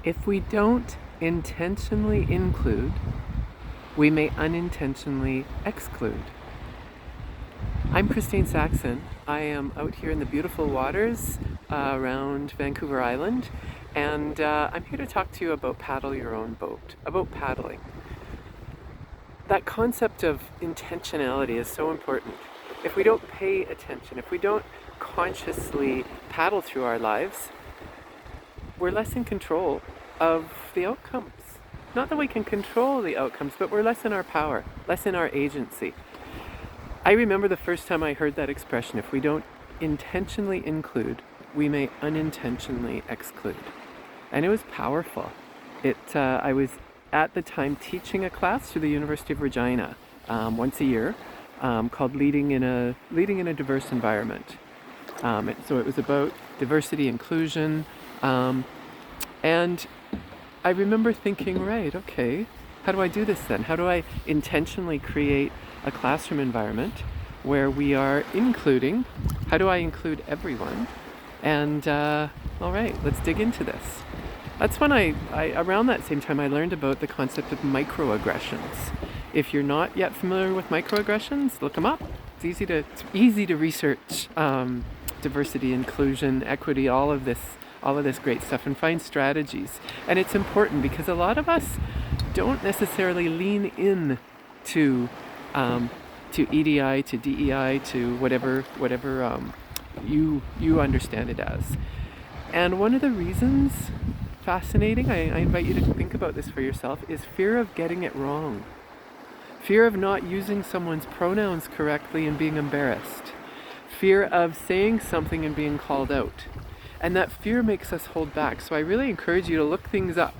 If we don't intentionally include, we may unintentionally exclude. I'm Christine Saxon. I am out here in the beautiful waters around Vancouver Island, and I'm here to talk to you about paddle your own boat, about paddling. That concept of intentionality is so important. If we don't pay attention, if we don't consciously paddle through our lives, we're less in control of the outcomes. Not that we can control the outcomes, but we're less in our power, less in our agency. I remember the first time I heard that expression, if we don't intentionally include, we may unintentionally exclude. And it was powerful. I was at the time teaching a class through the University of Regina once a year called Leading in a Diverse Environment. So it was about diversity, inclusion, and I remember thinking, right, okay, how do I do this then? How do I intentionally create a classroom environment where we are including? How do I include everyone? And all right, let's dig into this. That's when I around that same time I learned about the concept of microaggressions. If you're not yet familiar with microaggressions, look them up. It's easy to research diversity, inclusion, equity, all of this great stuff, and find strategies. And it's important because a lot of us don't necessarily lean in to EDI, to DEI, to whatever you understand it as. And one of the reasons, fascinating, I invite you to think about this for yourself, is fear of getting it wrong. Fear of not using someone's pronouns correctly and being embarrassed. Fear of saying something and being called out. And that fear makes us hold back. So I really encourage you to look things up,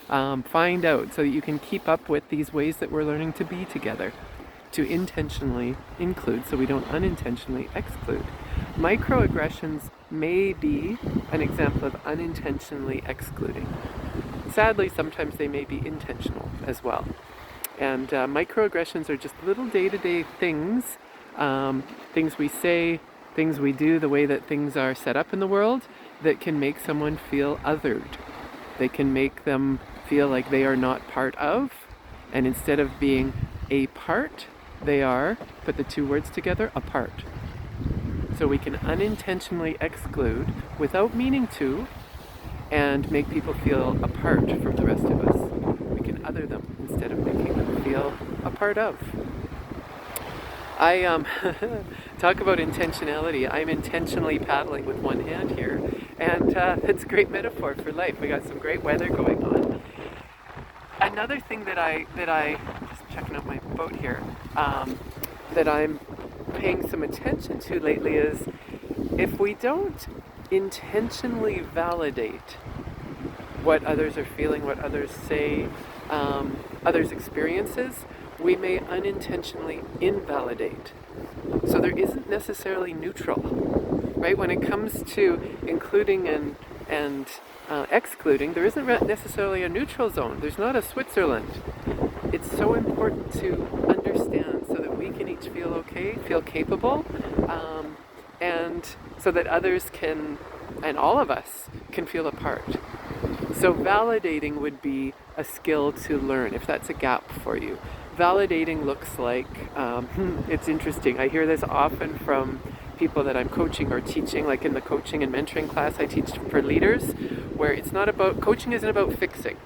find out, so that you can keep up with these ways that we're learning to be together, to intentionally include so we don't unintentionally exclude. Microaggressions may be an example of unintentionally excluding. Sadly, sometimes they may be intentional as well. And microaggressions are just little day-to-day things, things we say, things we do, the way that things are set up in the world, that can make someone feel othered. They can make them feel like they are not part of, and instead of being a part, they are, put the two words together, apart. So we can unintentionally exclude without meaning to, and make people feel apart from the rest of us. We can other them instead of making them feel a part of. I talk about intentionality. I'm intentionally paddling with one hand here, and it's a great metaphor for life. We got some great weather going on. Another thing that I just checking out my boat here, that I'm paying some attention to lately is if we don't intentionally validate what others are feeling, what others say, others' experiences, we may unintentionally invalidate. So there isn't necessarily neutral, right? When it comes to including and excluding, there isn't necessarily a neutral zone. There's not a Switzerland. It's so important to understand so that we can each feel okay, feel capable, and so that others can, and all of us, can feel a part. So validating would be a skill to learn, if that's a gap for you. Validating looks like, it's interesting, I hear this often from people that I'm coaching or teaching, like in the coaching and mentoring class I teach for leaders, where it's not about, coaching isn't about fixing.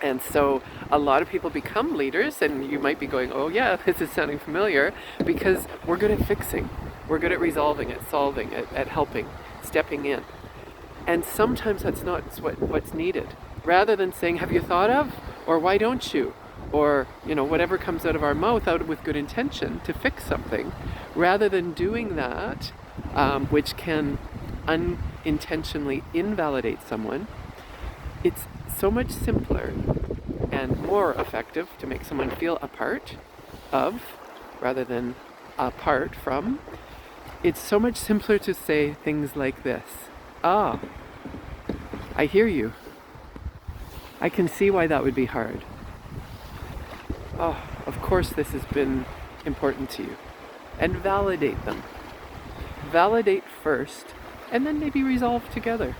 And so a lot of people become leaders, and you might be going, oh yeah, this is sounding familiar, because we're good at fixing. We're good at resolving, at solving, at helping, stepping in. And sometimes that's not what's needed. Rather than saying, have you thought of? Or why don't you? Or, whatever comes out of our mouth out with good intention to fix something, rather than doing that, which can unintentionally invalidate someone, it's so much simpler and more effective to make someone feel a part of, rather than apart from. It's so much simpler to say things like this. Ah, I hear you. I can see why that would be hard. Oh, of course this has been important to you. And validate them. Validate first, and then maybe resolve together.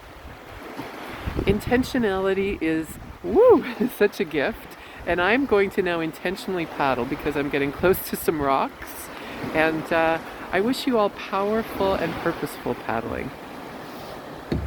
Intentionality is, woo, such a gift. And I'm going to now intentionally paddle because I'm getting close to some rocks. And I wish you all powerful and purposeful paddling.